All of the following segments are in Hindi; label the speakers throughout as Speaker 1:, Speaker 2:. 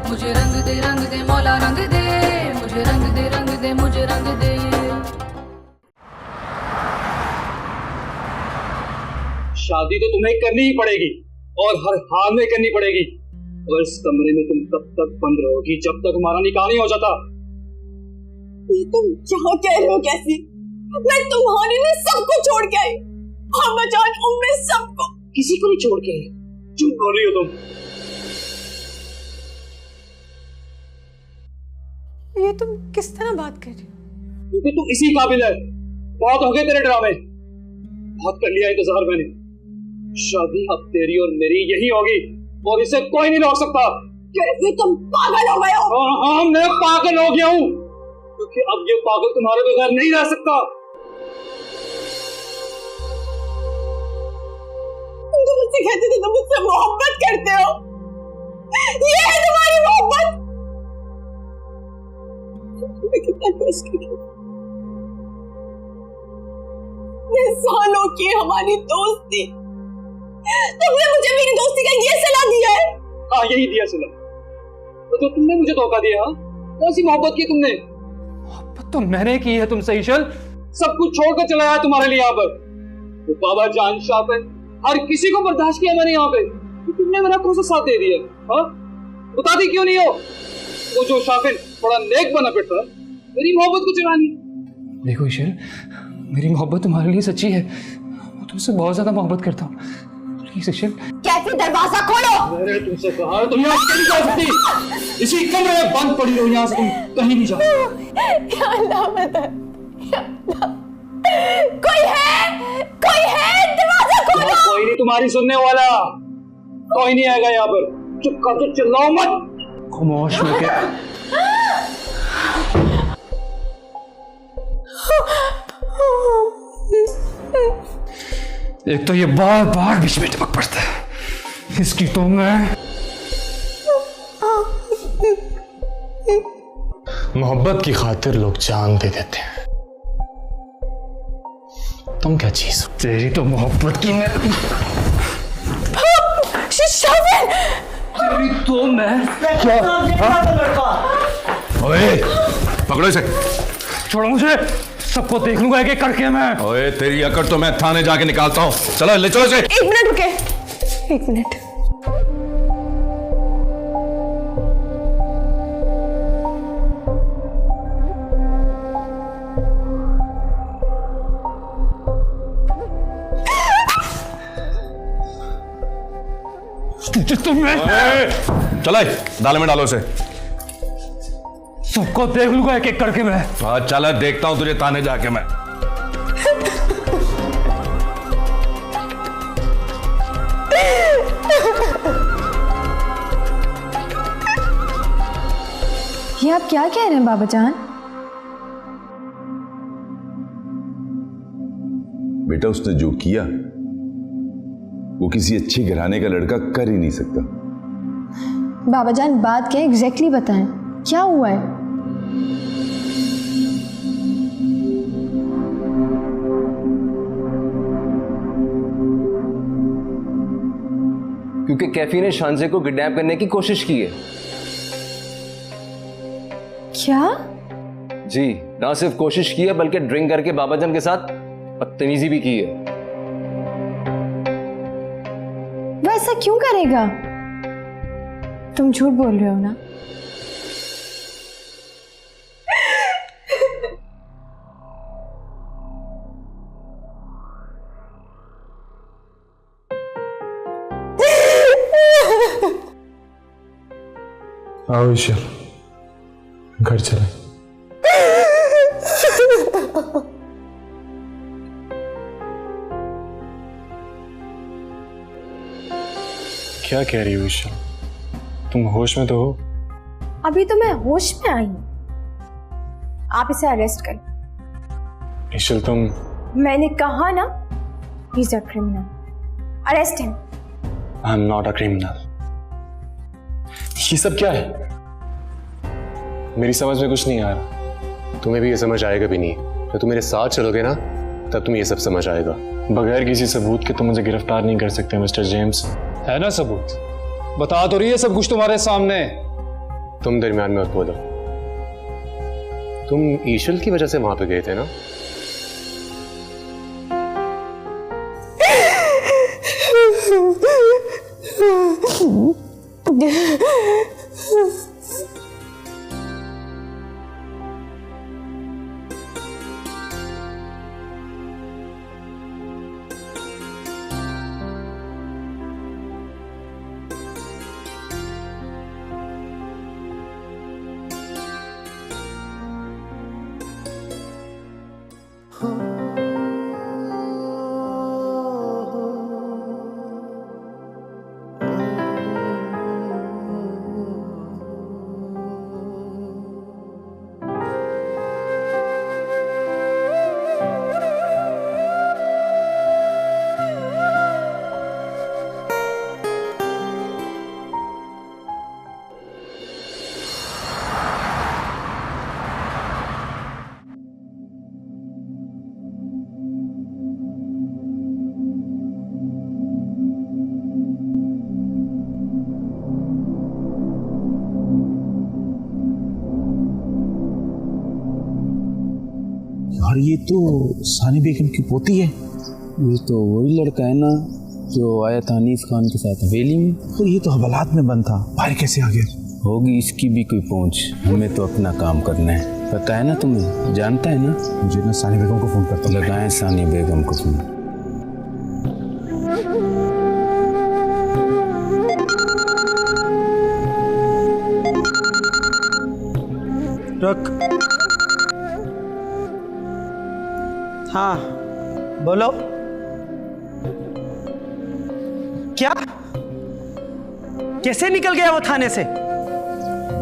Speaker 1: मुझे रंग दे मौला रंग दे, मुझे रंग दे मुझे रंग दे।
Speaker 2: शादी तो तुम्हें करनी ही पड़ेगी और हर हाल में करनी पड़ेगी। और इस कमरे में तुम तब तक बंद रहोगी जब तक हमारा निकाह नहीं हो जाता।
Speaker 3: ये तुम क्या कह रहे हो? कैसी? मैं तुम्हारे लिए सबको छोड़ के आई, अम्मा जान, उम्मे, सबको।
Speaker 2: किसी को नहीं छोड़ के आई। झूठ बोल रही हो तुम।
Speaker 3: ये तुम किस तरह बात कर रही हो?
Speaker 2: क्योंकि तू इसी काबिल है। बहुत हो गए तेरे ड्रामे, बहुत कर लिया इंतजार मैंने। शादी अब तेरी और मेरी यही होगी और इसे कोई नहीं रोक सकता।
Speaker 3: कैसे तुम पागल हो गए हो?
Speaker 2: हाँ, मैं पागल हो गया हूँ क्योंकि अब ये पागल तुम्हारे बगैर नहीं रह सकता।
Speaker 3: तुम तो मुझसे कहते थे तुम मुझसे मोहब्बत करते हो, ये है तुम्हारी मोहब्बत। तुम्हें कितना कष्ट किया। सालों की हमारी दोस्ती, तुमने मुझे मेरी दोस्ती का ये सलाह दिया है?
Speaker 2: हाँ, यही दिया सलाह। तो तुमने मुझे धोखा दिया। कौन सी मोहब्बत की तुमने?
Speaker 4: मोहब्बत तो मैंने की है तुमसे ईशल।
Speaker 2: सब कुछ छोड़कर चला आया तुम्हारे लिए यहाँ पर। तो बाबा जान शाह है, हर किसी को बर्दाश्त किया मैंने यहाँ पे। तो तुमने मेरा कौन सा साथ दे दिया? हाँ, बताती क्यों नहीं हो? वो जो शाफिर थोड़ा नेक बना फिरता मेरी मोहब्बत को चलानी।
Speaker 4: देखो ईशल, मेरी मोहब्बत तुम्हारे लिए सच्ची है। मैं तुमसे बहुत ज्यादा मोहब्बत करता हूँ। प्लीज ईशल।
Speaker 3: कैसे? दरवाजा खोलो।
Speaker 2: मैंने तुमसे कहा तुम यहाँ से नहीं जा सकती। इसी कमरे में बंद पड़ी रहो, यहाँ से तुम कहीं नहीं जा सकती।
Speaker 3: या अल्लाह मदद, या अल्लाह। कोई है, दरवाजा खोलो।
Speaker 2: कोई नहीं तुम्हारी सुनने वाला, कोई नहीं आएगा यहाँ पर। चुप कर, तो चिल्लाओ मत।
Speaker 4: खामोश में क्या? एक तो ये बार बार बीच में टपक पड़ता है, इसकी तो मैं।
Speaker 5: मोहब्बत की खातिर लोग जान दे देते हैं। तुम क्या चीज हो?
Speaker 4: तेरी तो मोहब्बत की मैं। तेरी तो मैं।
Speaker 5: ओए, पकड़ो इसे।
Speaker 4: छोड़ो मुझे, सबको देख लूंगा एक एक करके मैं।
Speaker 5: ओए, तेरी अकड़ तो मैं थाने जाके निकालता हूँ। चलो ले चलो इसे।
Speaker 3: 1 मिनट रुके, 1 मिनट।
Speaker 5: चलो दाले में डालो इसे।
Speaker 4: सबको देख लूंगा एक एक करके मैं।
Speaker 5: हाँ चल, देखता हूँ तुझे थाने जाके मैं।
Speaker 6: ये आप क्या कह रहे हैं बाबा जान?
Speaker 7: बेटा, उसने जो किया वो किसी अच्छे घराने का लड़का कर ही नहीं सकता।
Speaker 6: बाबा जान बात क्या एग्जैक्टली बताएं, क्या हुआ है?
Speaker 8: क्योंकि कैफी ने शांजे को किडनैप करने की कोशिश की है।
Speaker 6: क्या?
Speaker 8: जी, ना सिर्फ कोशिश की है बल्कि ड्रिंक करके बाबाजान के साथ बदतमीजी भी की है।
Speaker 6: वो ऐसा क्यों करेगा? तुम झूठ बोल रहे हो ना?
Speaker 5: आओ ईशल, घर चले। क्या कह रही हो ईशल? तुम होश में तो हो?
Speaker 6: अभी तो मैं होश में आई हूं। आप इसे अरेस्ट करें।
Speaker 5: ईशल तुम।
Speaker 6: मैंने कहा ना, he is a criminal. Arrest him.
Speaker 5: I am not a criminal. ये सब क्या है? मेरी समझ में कुछ नहीं आ रहा।
Speaker 9: तुम्हें भी ये समझ आएगा भी नहीं। जब तुम मेरे साथ चलोगे ना, तब तुम्हें ये सब समझ आएगा।
Speaker 5: बगैर किसी सबूत के तुम मुझे गिरफ्तार नहीं कर सकते मिस्टर जेम्स।
Speaker 4: है ना सबूत? बता तो रही है सब कुछ तुम्हारे सामने।
Speaker 9: तुम दरमियान में मत बोलो। तुम ईशल की वजह से वहां पे गए थे ना?
Speaker 10: और ये तो सानी बेगम की पोती है। ये तो वही लड़का है ना जो आया था हनीफ खान के साथ हवेली में। तो ये तो हवालात में बंद था, बाहर कैसे आ गया? होगी इसकी भी कोई पहुंच। हमें तो अपना काम करना है, पता है ना तुम्हें, जानता है ना। मुझे ना सानी बेगम को फोन करता हूं। लगाएं सानी बेगम को फोन।
Speaker 11: रुक। हाँ बोलो। क्या? कैसे निकल गया वो थाने से?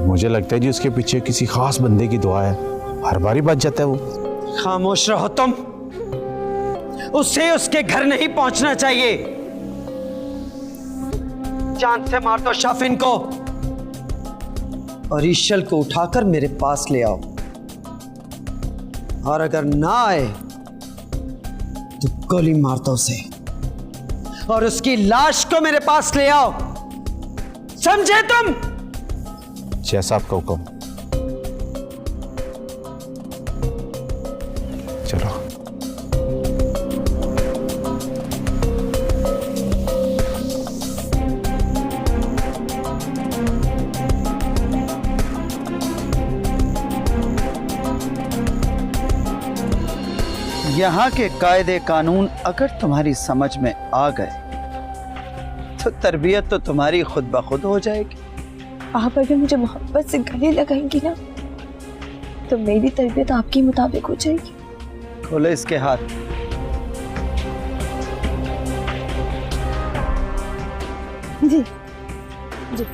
Speaker 10: मुझे लगता है जी उसके पीछे किसी खास बंदे की दुआ है, हर बार ही बच जाता है वो।
Speaker 11: खामोश रहो तुम। उससे उसके घर नहीं पहुंचना चाहिए। जान से मार दो शाफिन को और ईशल को उठाकर मेरे पास ले आओ। और अगर ना आए तो गोली मार दो उसे और उसकी लाश को मेरे पास ले आओ। समझे तुम?
Speaker 10: जैसा आपका हुक्म। चलो।
Speaker 11: यहाँ के कायदे कानून अगर तुम्हारी समझ में आ गए तो तरबियत तो तुम्हारी खुद ब खुद हो जाएगी।
Speaker 6: आप अगर मुझे मोहब्बत से गले लगाएंगी ना तो मेरी तरबियत आपके मुताबिक हो जाएगी।
Speaker 11: खोलो इसके हाथ।
Speaker 6: जी जी।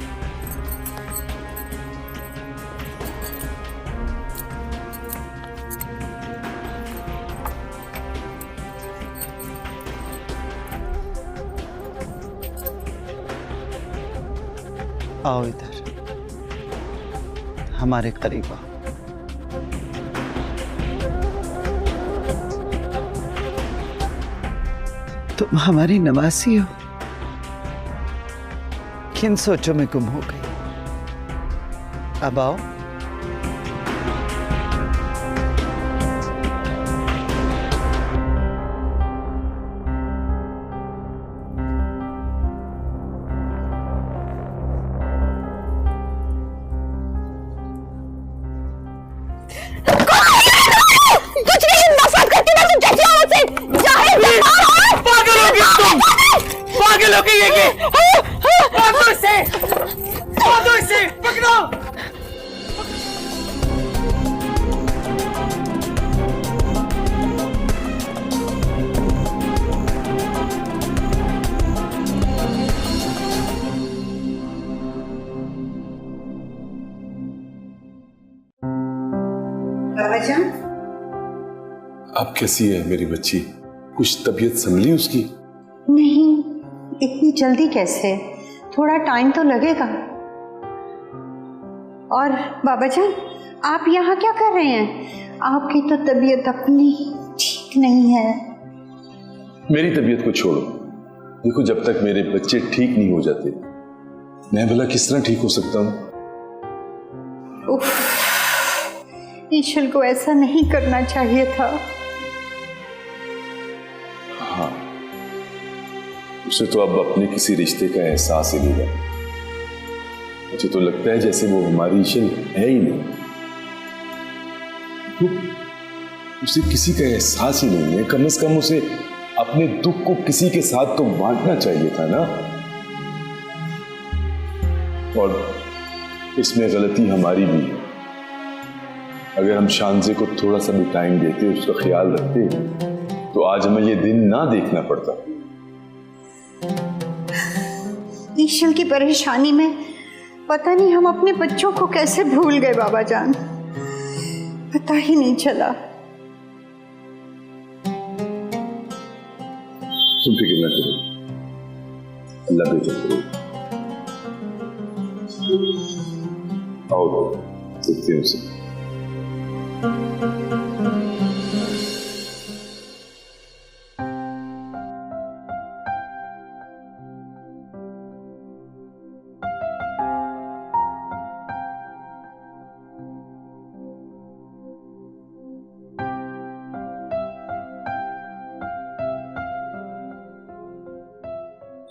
Speaker 11: आओ इधर, हमारे करीब आओ। तुम हमारी नवासी हो, किन सोचों में गुम हो गई। अब आओ।
Speaker 3: कुछ नहीं, नफरत करती मैं तुम जैसी औरत से।
Speaker 11: पागल हो गई तुम, पागल हो गई है कि? पकड़ो इसे, पकड़ो।
Speaker 12: बाबाजान,
Speaker 7: अब कैसी है मेरी बच्ची? कुछ तबीयत संभली उसकी?
Speaker 12: नहीं, इतनी जल्दी कैसे, थोड़ा टाइम तो लगेगा। और बाबाजान, आप यहाँ क्या कर रहे हैं? आपकी तो तबीयत अपनी ठीक नहीं है।
Speaker 7: मेरी तबीयत को छोड़ो, देखो जब तक मेरे बच्चे ठीक नहीं हो जाते मैं भला किस तरह ठीक हो सकता हूँ?
Speaker 12: उफ, ईशल को ऐसा नहीं करना चाहिए था।
Speaker 7: हाँ, उसे तो अब अपने किसी रिश्ते का एहसास ही नहीं है। मुझे तो लगता है जैसे वो हमारी ईशल है ही नहीं। उसे किसी का एहसास ही नहीं है। कम से कम उसे अपने दुख को किसी के साथ तो बांटना चाहिए था ना। और इसमें गलती हमारी भी है। अगर हम शानजे को थोड़ा सा भी टाइम देते, उसका ख्याल रखते, तो आज हमें ये दिन ना देखना पड़ता।
Speaker 12: ईशल की परेशानी में पता नहीं हम अपने बच्चों को कैसे भूल गए बाबा जान, पता ही नहीं चला।
Speaker 7: तुम फिक्र न करो, अल्लाह बेहतर करो। आओ देखते हैं उसे।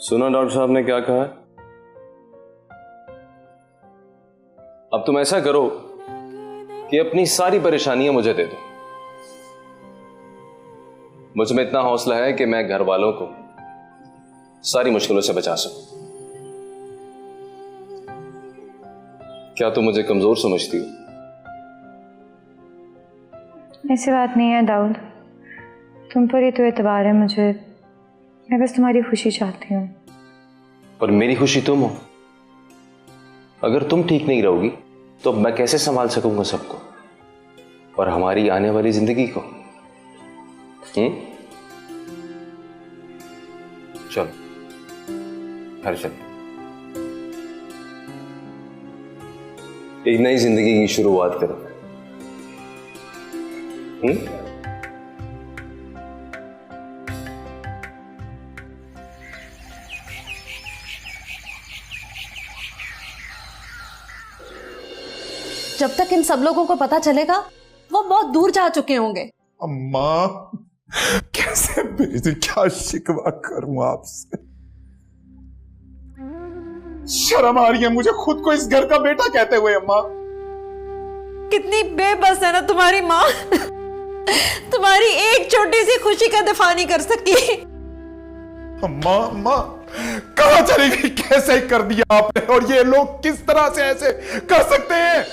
Speaker 8: सुना डॉक्टर साहब ने क्या कहा है? अब तुम ऐसा करो कि अपनी सारी परेशानियां मुझे दे दो। मुझ में इतना हौसला है कि मैं घर वालों को सारी मुश्किलों से बचा सकूं। क्या तुम मुझे कमजोर समझती हो?
Speaker 6: ऐसी बात नहीं है दाऊद, तुम पर ही तो एतबार है मुझे। मैं बस तुम्हारी खुशी चाहती हूँ।
Speaker 8: पर मेरी खुशी तुम हो। अगर तुम ठीक नहीं रहोगी तो मैं कैसे संभाल सकूंगा सबको और हमारी आने वाली जिंदगी को? चलो घर चल, एक नई जिंदगी की शुरुआत करो।
Speaker 3: जब तक इन सब लोगों को पता चलेगा वो बहुत दूर जा चुके होंगे।
Speaker 13: अम्मा कैसे भेजे, क्या शिकवा करूं आपसे। शर्म आ रही है मुझे खुद को इस घर का बेटा कहते हुए। अम्मा
Speaker 3: कितनी बेबस है ना तुम्हारी माँ। तुम्हारी एक छोटी सी खुशी का दिफा नहीं कर सकी।
Speaker 13: अम्मा अम्मा कहां चली गई, कैसे कर दिया आपने, और ये लोग किस तरह से ऐसे कर सकते हैं।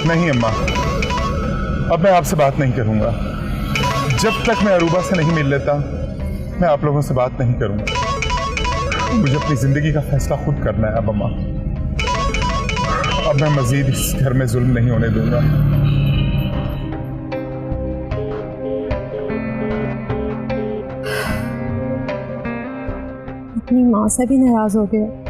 Speaker 13: नहीं अम्मा, अब मैं आपसे बात नहीं करूंगा। जब तक मैं अरूबा से नहीं मिल लेता मैं आप लोगों से बात नहीं करूंगा। मुझे अपनी जिंदगी का फैसला खुद करना है अब अम्मा। अब मैं मजीद इस घर में जुल्म नहीं होने दूंगा।
Speaker 6: अपनी माँ से भी नाराज हो गया।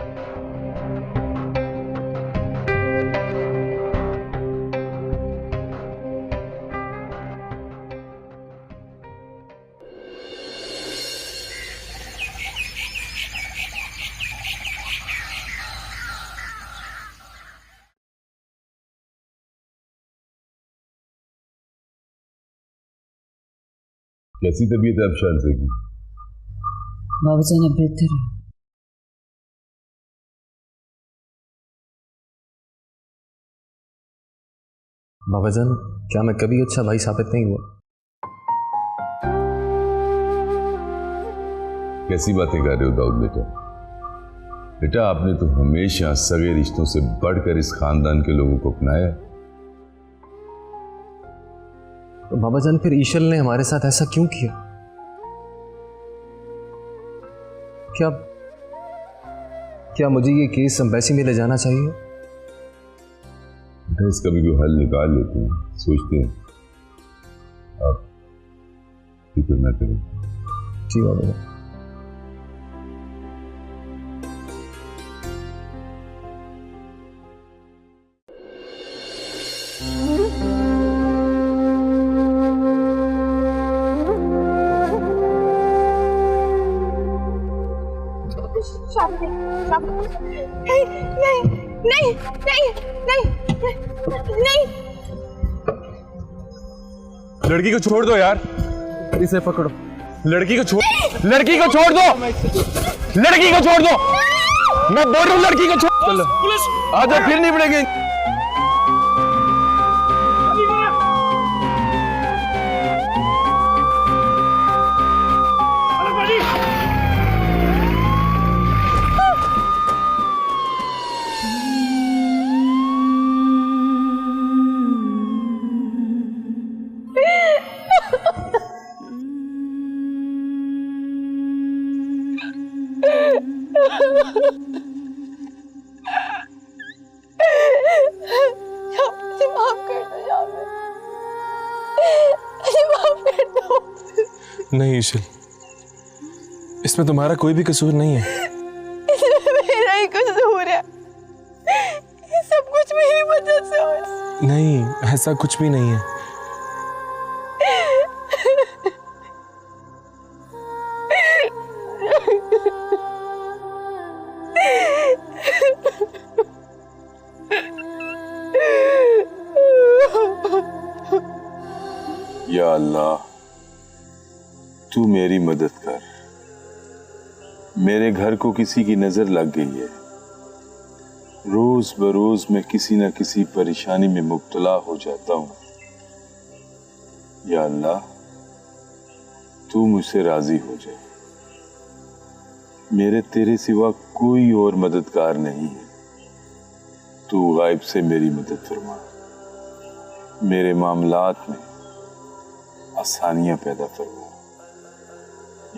Speaker 7: कैसी तबीयत है अब शानजे की?
Speaker 11: बाबा जान अब बेहतर है।
Speaker 8: बाबा जान, क्या मैं कभी अच्छा भाई साबित नहीं हुआ?
Speaker 7: कैसी बातें कर रहे हो दाऊद बेटा? बेटा आपने तो हमेशा सगे रिश्तों से बढ़कर इस खानदान के लोगों को अपनाया।
Speaker 8: तो बाबा जान फिर ईशल ने हमारे साथ ऐसा क्यों किया? क्या मुझे ये केस एम्बेसी में ले जाना चाहिए?
Speaker 7: बेटा इसका भी कोई हल निकाल लेते हैं। सोचते हैं आप फिक्र न करें।
Speaker 10: जी बाबा जान।
Speaker 6: नहीं नहीं नहीं नहीं नहीं नहीं।
Speaker 5: लड़की को छोड़ दो यार,
Speaker 10: इसे पकड़ो।
Speaker 5: लड़की को छोड़ दो, लड़की को छोड़ दो, लड़की को छोड़ दो, मैं बोल रहा हूँ लड़की को छोड़ दो। आजा फिर नहीं पड़ेगी। नहीं ईशल, इसमें तुम्हारा कोई भी कसूर नहीं है।
Speaker 6: मेरा ही कसूर है, ये सब कुछ मेरी वजह से हो रहा है।
Speaker 5: नहीं, ऐसा कुछ भी नहीं है।
Speaker 7: या अल्लाह, तू मेरी मदद कर। मेरे घर को किसी की नजर लग गई है। रोज बरोज मैं किसी न किसी परेशानी में मुब्तला हो जाता हूं। या अल्लाह, तू मुझसे राजी हो जाए। मेरे तेरे सिवा कोई और मददगार नहीं है। तू गायब से मेरी मदद फरमा, मेरे मामलात में आसानियां पैदा फरमा।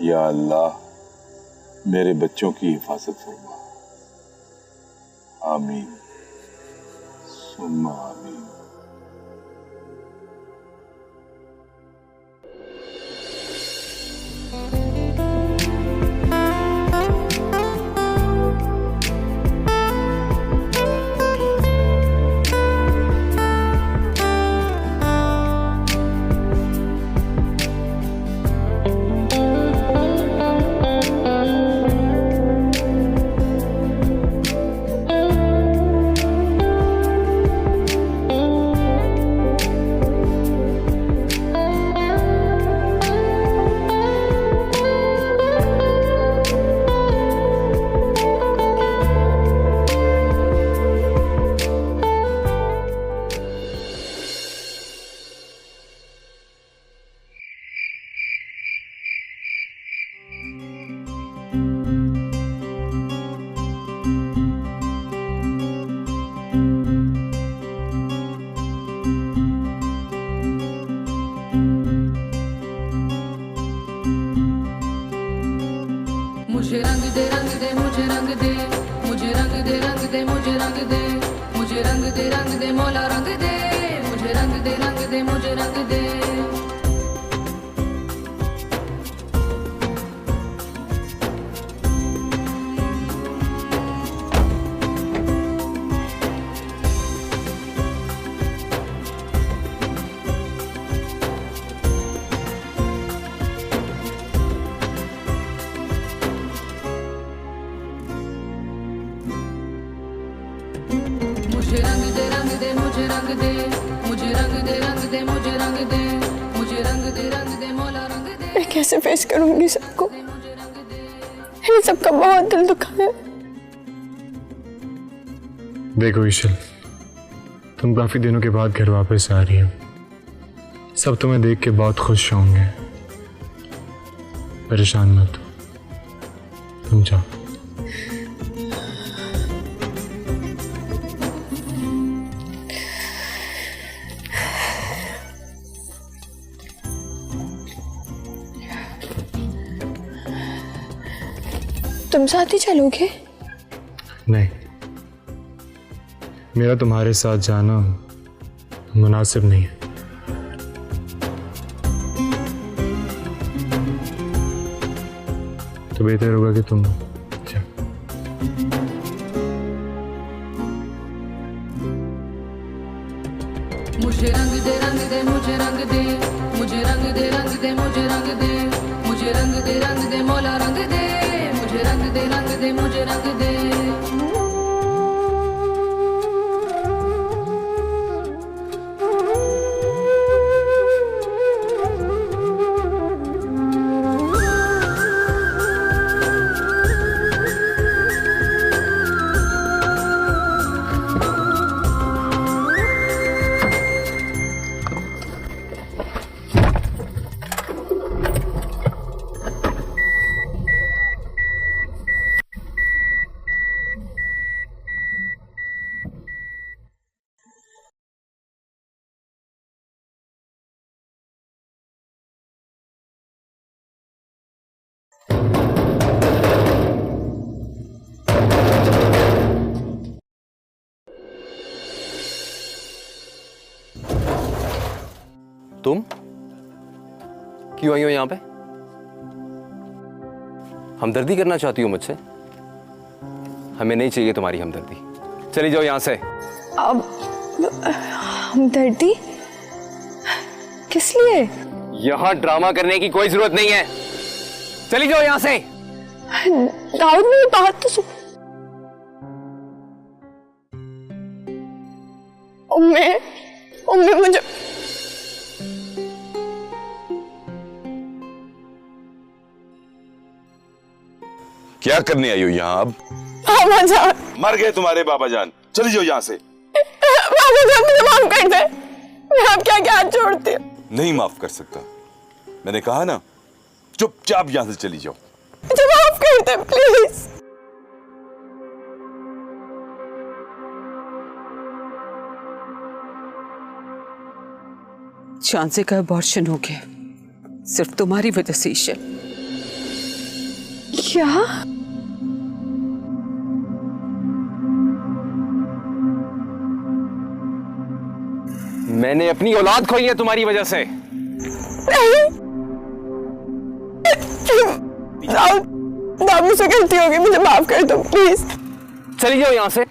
Speaker 7: या अल्लाह, मेरे बच्चों की हिफाजत फरमा। आमीन सुम्मा आमीन।
Speaker 1: मुझे रंग दे रंग दे मुझे रंग दे, मुझे रंग दे रंग दे मुझे रंग दे, मुझे रंग दे मौला रंग दे, मुझे रंग दे मुझे रंग दे। मुझे रंग दे मुझे रंग दे, मुझे रंग दे मुझे रंग दे, मुझे रंग दे मौला रंग दे।
Speaker 6: मैं कैसे फेस करूंगी सबको? इन सबका बहुत दिल दुखा है।
Speaker 5: देखो ईशल, तुम काफी दिनों के बाद घर वापस आ रही हो। सब तुम्हें देख के बहुत खुश होंगे। परेशान मत हो, तुम जाओ।
Speaker 6: तुम साथ ही चलोगे?
Speaker 5: नहीं, मेरा तुम्हारे साथ जाना मुनासिब नहीं है।
Speaker 9: तो बेहतर होगा कि तुम
Speaker 1: मुझे रंग दे मुझे रंग दे, मुझे रंग दे मुझे रंग दे, मुझे रंग दे मौला रंग दे, मुझे रंग दे मुझे रंग दे।
Speaker 8: तुम क्यों आई हो यहां पे? हमदर्दी करना चाहती हो मुझसे? हमें नहीं चाहिए तुम्हारी हमदर्दी, चली जाओ यहां से।
Speaker 6: अब हमदर्दी किस लिए?
Speaker 8: यहां ड्रामा करने की कोई जरूरत नहीं है, चली जाओ यहां से।
Speaker 6: दाऊद मेरी बात तो सुन। उम्मे मुझे
Speaker 7: क्या करने आई हो यहाँ अब?
Speaker 6: बाबा जान
Speaker 7: मर गए तुम्हारे बाबा जान, चली जाओ यहाँ से।
Speaker 6: बाबा जान मुझे माफ कर दे, मैं आपके आगे हाथ जोड़ती हूँ।
Speaker 7: नहीं माफ कर सकता, मैंने कहा ना, चुपचाप यहाँ से चली जाओ।
Speaker 6: मुझे माफ कर दे प्लीज।
Speaker 14: चांसे का अबॉर्शन हो गया सिर्फ तुम्हारी वजह से। ईशल
Speaker 6: क्या?
Speaker 8: मैंने अपनी औलाद खोई है तुम्हारी वजह से।
Speaker 6: मुझसे गलती होगी, मुझे माफ कर दो प्लीज।
Speaker 8: चली जाओ यहां से,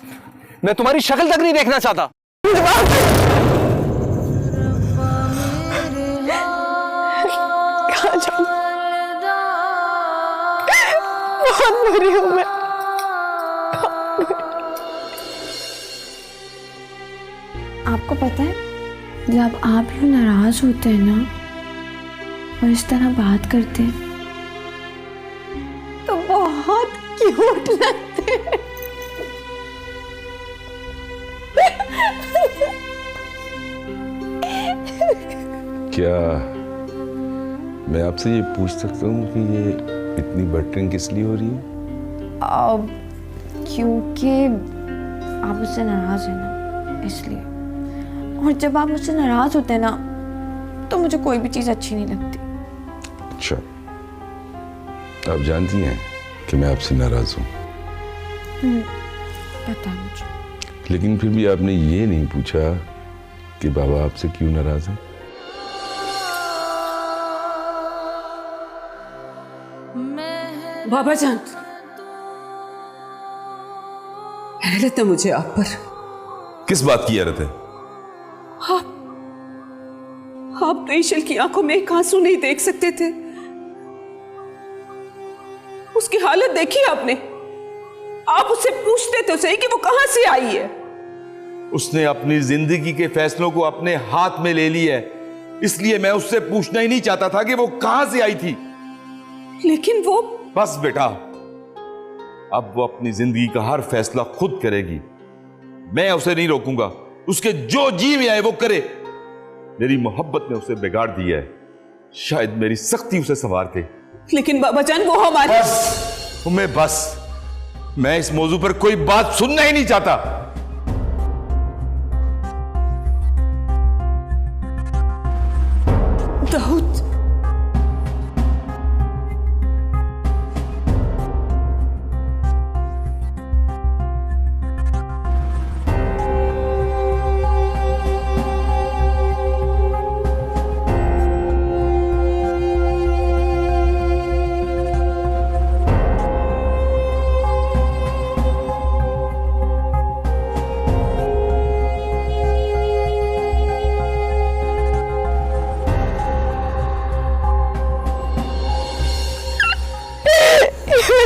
Speaker 8: मैं तुम्हारी शक्ल तक नहीं देखना चाहता।
Speaker 6: मुझे माफ कर दो। कहाँ जाऊं? बहुत बुरी हूं मैं। आपको पता है जब आप यूं नाराज होते हैं ना और इस तरह बात करते हैं तो बहुत क्यूट लगते हैं।
Speaker 7: क्या मैं आपसे ये पूछ सकता हूँ कि ये इतनी बटरिंग किस लिए हो रही है?
Speaker 6: क्योंकि आप मुझसे नाराज हैं ना, इसलिए। और जब आप मुझसे नाराज होते हैं ना तो मुझे कोई भी चीज अच्छी नहीं लगती।
Speaker 7: अच्छा, आप जानती हैं कि मैं आपसे नाराज हूँ।
Speaker 6: पता है मुझे।
Speaker 7: लेकिन फिर भी आपने ये नहीं पूछा कि बाबा आपसे क्यों नाराज हैं?
Speaker 14: बाबा जान, हैरत है मुझे आप पर।
Speaker 7: किस बात की हैरत है?
Speaker 14: आप तो ईशल की आंखों में एक आंसू नहीं देख सकते थे। उसकी हालत देखी आपने? आप उससे पूछते तो सही कि वो कहां से आई है।
Speaker 7: उसने अपनी जिंदगी के फैसलों को अपने हाथ में ले लिया है, इसलिए मैं उससे पूछना ही नहीं चाहता था कि वो कहां से आई थी।
Speaker 14: लेकिन वो
Speaker 7: बस बेटा, अब वो अपनी जिंदगी का हर फैसला खुद करेगी, मैं उसे नहीं रोकूंगा। उसके जो जी में आए वो करे। मेरी मोहब्बत ने उसे बिगाड़ दिया है, शायद मेरी सख्ती उसे संवार दे।
Speaker 14: लेकिन बाबा जान वो हमारे
Speaker 7: बस मैं इस मौजू पर कोई बात सुनना ही नहीं चाहता।
Speaker 14: दाऊद,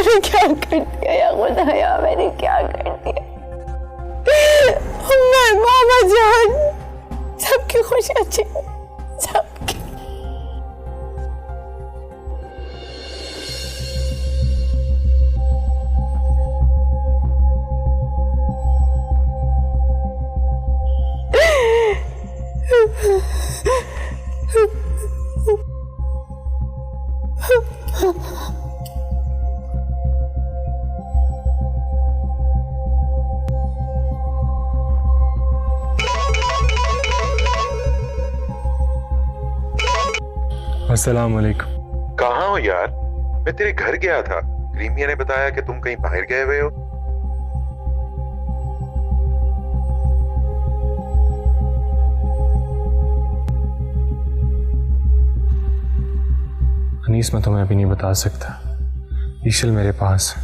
Speaker 3: मैंने क्या कर दिया या खुदाया, मैंने क्या कर दिया? मैं बाबा जान सबकी खुशी अच्छी सबकी।
Speaker 5: अस्सलाम वालेकुम।
Speaker 15: कहाँ हो यार? मैं तेरे घर गया था, क्रीमिया ने बताया कि तुम कहीं बाहर गए हुए हो।
Speaker 5: अनीस, मैं तुम्हें अभी नहीं बता सकता। ईशल मेरे पास है,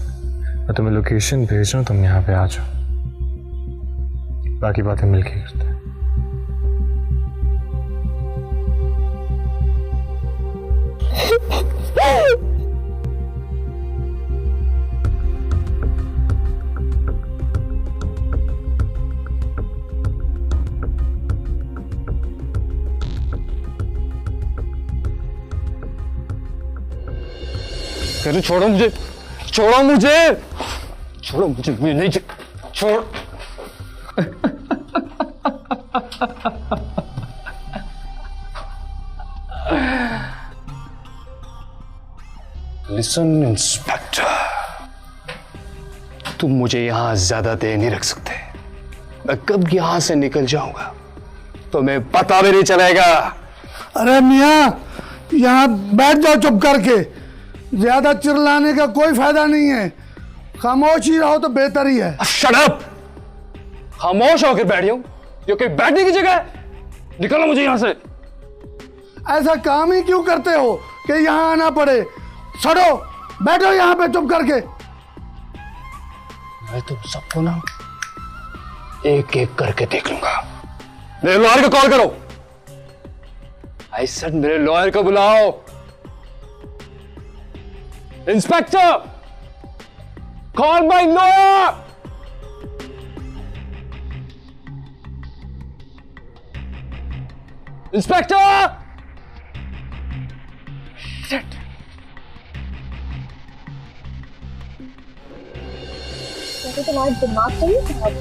Speaker 5: मैं तुम्हें लोकेशन भेज रहा हूँ, तुम यहाँ पे आ जाओ, बाकी बातें मिलके करते हैं।
Speaker 4: अरे छोड़ो मुझे, छोड़ो मुझे, छोड़ो मुझे, मुझे नहीं छोड़। लिसन इंस्पेक्टर, तुम मुझे यहां ज्यादा देर नहीं रख सकते। मैं कब यहां से निकल जाऊंगा तुम्हें पता भी नहीं चलेगा।
Speaker 16: अरे मियां, यहाँ बैठ जाओ चुप करके, ज्यादा चिल्लाने का कोई फायदा नहीं है, खामोश ही रहो तो बेहतर ही है।
Speaker 4: Shut up! खामोश होकर बैठ जाऊं? ये कोई बैठने की जगह है? निकलो मुझे यहां से।
Speaker 16: ऐसा काम ही क्यों करते हो कि यहाँ आना पड़े? छोड़ो, बैठो यहाँ पे चुप करके।
Speaker 4: मैं तुम सबको ना एक एक करके देख लूंगा। मेरे लॉयर को कॉल करो। आई सेड मेरे लॉयर को बुलाओ। Inspector, call my lawyer. Inspector!
Speaker 3: तुम्हारा दिमाग तो नहीं खराब?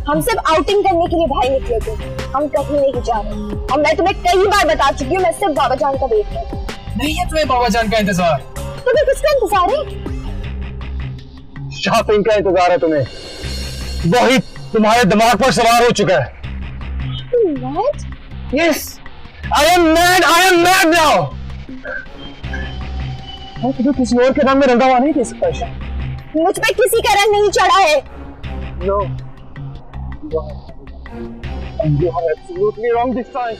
Speaker 3: हम सब आउटिंग करने के लिए बाहर निकले थे, हम कहीं नहीं जा रहे। और मैं तुम्हें कई बार बता चुकी हूँ, मैं सिर्फ बाबा जान का वेट कर रही हूँ।
Speaker 4: नहीं है तुम्हें बाबा जान का इंतजार?
Speaker 3: तुम्हें किसका इंतजार है?
Speaker 4: शॉपिंग का इंतजार है तुम्हें। वही तुम्हारे दिमाग पर सवार हो चुका है।
Speaker 3: What?
Speaker 4: Yes, I am mad. I am mad now. मैं तुम्हें किसी और के रंग में रंगा हुआ नहीं दे सकता।
Speaker 3: मुझ पे किसी का रंग नहीं चढ़ा है।
Speaker 4: No, you are absolutely wrong this time.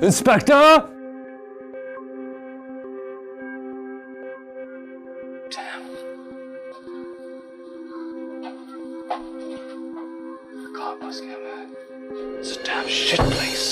Speaker 4: Inspector! Damn. कहाँ फंस गया मैं? It's a damn shit place.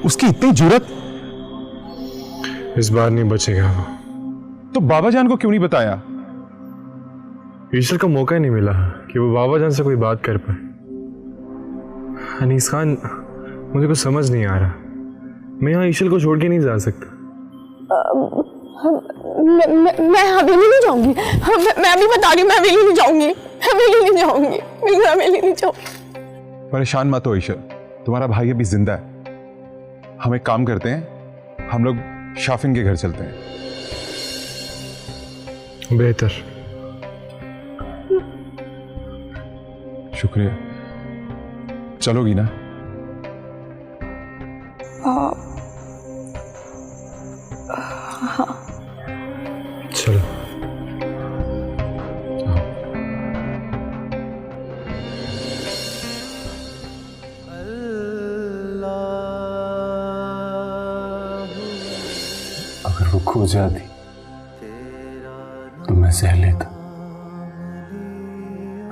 Speaker 13: उसकी इतनी जुर्रत?
Speaker 5: इस बार नहीं बचेगा वो।
Speaker 13: तो बाबा जान को क्यों नहीं बताया?
Speaker 5: ईशल का मौका ही नहीं मिला कि वो बाबा जान से कोई बात कर पाए। अनीस खान, मुझे कुछ समझ नहीं आ रहा। मैं यहाँ ईशल को छोड़ के नहीं जा सकता।
Speaker 3: मैं हवेली नहीं जाऊंगी। मैं अभी बता रही हूँ, मैं हवेली नहीं जाऊंगी। हवेली नहीं जाऊंगी, मैं हवेली नहीं जाऊंगी।
Speaker 13: परेशान मत हो ईशल, तुम्हारा भाई अभी जिंदा है। हम एक काम करते हैं, हम लोग शाफिन के घर चलते हैं।
Speaker 5: बेहतर।
Speaker 13: शुक्रिया। चलोगी ना?
Speaker 5: अगर वो खो जाती तो मैं सह लेता,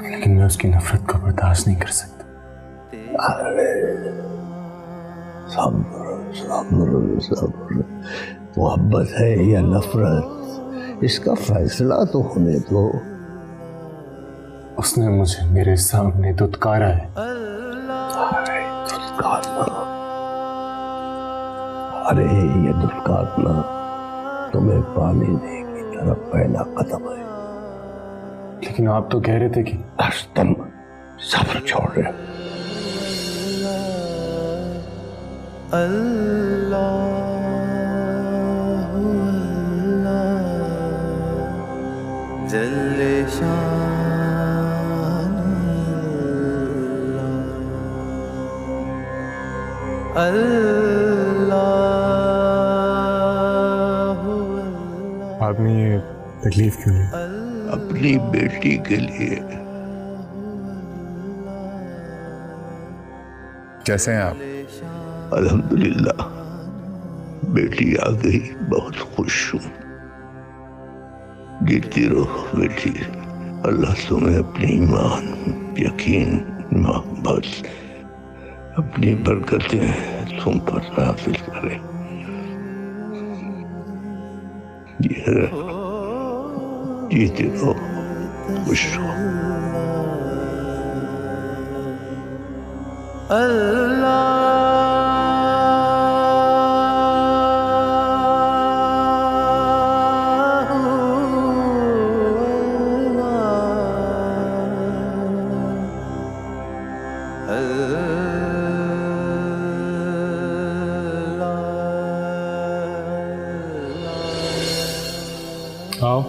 Speaker 5: लेकिन मैं उसकी नफरत को बर्दाश्त नहीं कर सकता।
Speaker 17: अरे सब्र सब्र सब्र, मोहब्बत है या नफरत, इसका फैसला तो होने दो।
Speaker 5: उसने मुझे मेरे सामने दुत्कारा है।
Speaker 17: अरे दुत्कारना, अरे ये दुत्कारना तुम्हें पाने की तरफ पहला कदम है।
Speaker 5: लेकिन आप तो कह रहे थे कि
Speaker 17: तुम सब्र छोड़ रहे हो।
Speaker 13: आपने ये तकलीफ क्यों ली?
Speaker 17: अपनी बेटी के लिए।
Speaker 13: कैसे हैं आप?
Speaker 17: अल्हम्दुलिल्लाह, बेटी आ गई, बहुत खुश हूँ। जीती रहो बेटी, अल्लाह तुम्हें अपनी ईमान, यकीन, मोहब्बत, अपनी बरकतें तुम पर नाज़िल करे। जीते रहो, खुश रहो।
Speaker 5: आओ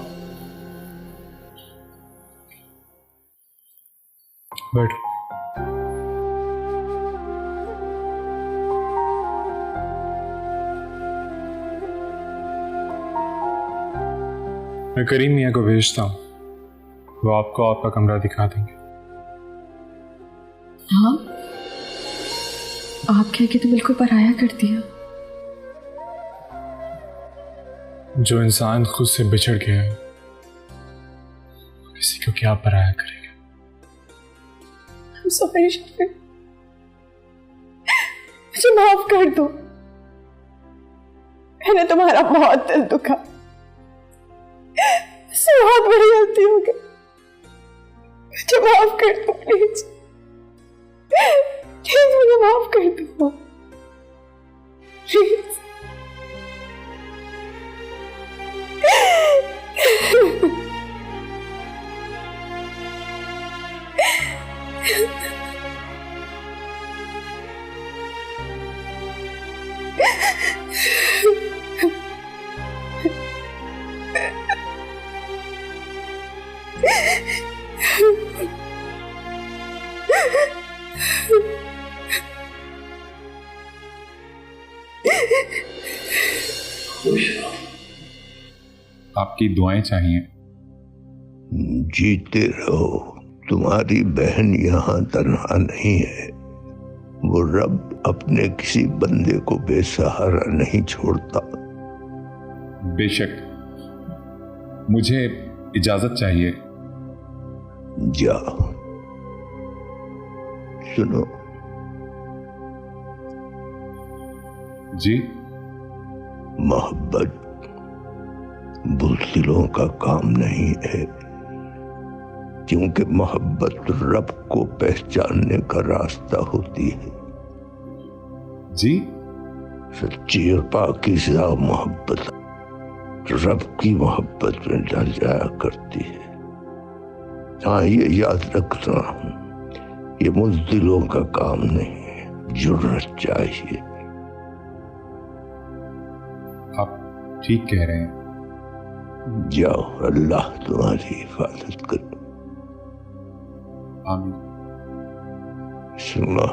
Speaker 5: बैठो। मैं करीम मियाँ को भेजता हूँ, वो आपको आपका कमरा दिखा देंगे।
Speaker 6: हाँ, आप कह के तो बिल्कुल पराया कर दिया।
Speaker 5: जो इंसान खुद से बिछड़ गया है, किसी को क्या पराया करेगा।
Speaker 6: सॉरी शाफिक, मुझे माफ कर दो। मैंने तुम्हारा बहुत दिल दुखा, मुझसे बहुत बड़ी गलती हो गई। मुझे माफ कर दो प्लीज, प्लीज मुझे माफ कर दो प्लीज।
Speaker 13: आपकी दुआएं चाहिए।
Speaker 17: जीते रहो, तुम्हारी बहन यहाँ तन्हा नहीं है। वो रब अपने किसी बंदे को बेसहारा नहीं छोड़ता।
Speaker 13: बेशक, मुझे इजाजत चाहिए।
Speaker 17: जाओ। सुनो
Speaker 13: जी,
Speaker 17: मोहब्बत बुज़दिलों का काम नहीं है, क्योंकि मोहब्बत रब को पहचानने का रास्ता होती है।
Speaker 13: जी,
Speaker 17: सच्ची और पाकीज़ा मोहब्बत रब की मोहब्बत में ढल जाया करती है। हाँ, ये याद रखना, ये बुज़दिलों का काम नहीं है, जुर्रत चाहिए।
Speaker 13: आप ठीक कह रहे हैं।
Speaker 17: जाओ, अल्लाह तुम्हारी हिफाजत करे।
Speaker 13: आमीन।
Speaker 17: सुना